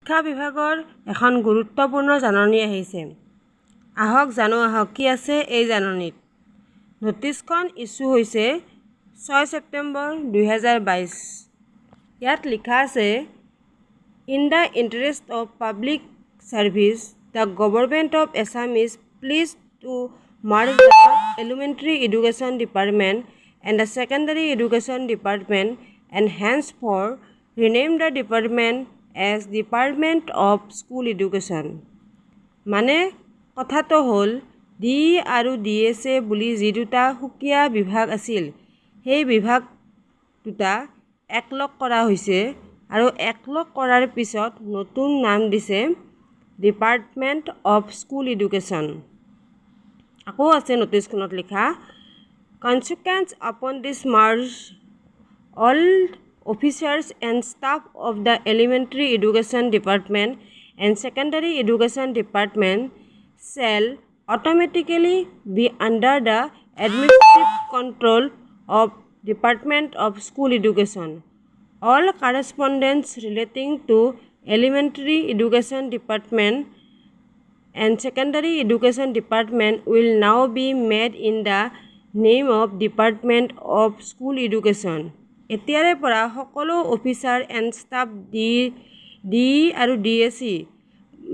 শিক্ষা বিভাগৰ এখন গুৰুত্বপূৰ্ণ জাননী আহিছে। আহক জানো কি আছে এই জাননীত। নটিছখন ইছ্যু হৈছে 6 ছেপ্টেম্বৰ 2022। ইয়াত লিখা আছে, in the interest of public service the government of Assam is pleased to merge the elementary education department and the secondary education department and henceforth rename the department as department of school education. মানে কথাটো হ'ল D আৰু DSA বুলি যি দুটা সুকীয়া বিভাগ আছিল, সেই বিভাগ দুটা একলগ কৰা হৈছে আৰু একলগ কৰাৰ পিছত নতুন নাম দিছে ডিপাৰ্টমেণ্ট অফ স্কুল এডুকেশ্যন। আকৌ আছে নটিছখনত লিখা, consequence upon this merge all officers and staff of the elementary education department and secondary education department shall automatically be under the administrative control of Department of School Education. All correspondence relating to elementary education department and secondary education department will now be made in the name of Department of School Education. এতিয়াৰে পৰা সকলো officer and staff D আৰু DSE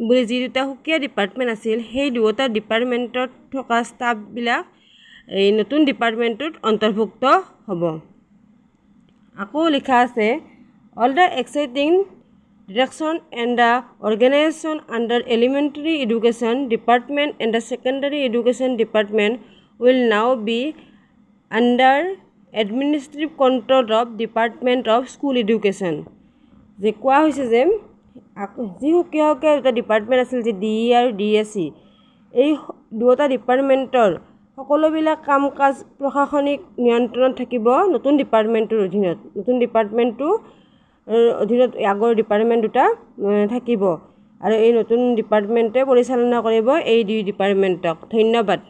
বুলি যি দুটা সুকীয়া department আছিল, সেই দুটা ডিপাৰ্টমেণ্টত থকা ষ্টাফবিলাক এই নতুন ডিপাৰ্টমেণ্টটোত অন্তৰ্ভুক্ত হ'ব। আকৌ লিখা আছে, all the exciting direction and the organisation under elementary education department and the secondary education department will now be under administrative control of department of school education. যে কোৱা হৈছে যে যি সুকীয়া দুটা ডিপাৰ্টমেণ্ট আছিল যে ডি আৰু DSE, এই দুটা ডিপাৰ্টমেণ্টৰ সকলোবিলাক কাম কাজ প্ৰশাসনিক নিয়ন্ত্ৰণত থাকিব নতুন ডিপাৰ্টমেণ্টটোৰ অধীনত। নতুন ডিপাৰ্টমেণ্টটোৰ অধীনত আগৰ ডিপাৰ্টমেণ্ট দুটা থাকিব আৰু এই নতুন ডিপাৰ্টমেণ্টে পৰিচালনা কৰিব এই দুই ডিপাৰ্টমেণ্টক। ধন্যবাদ।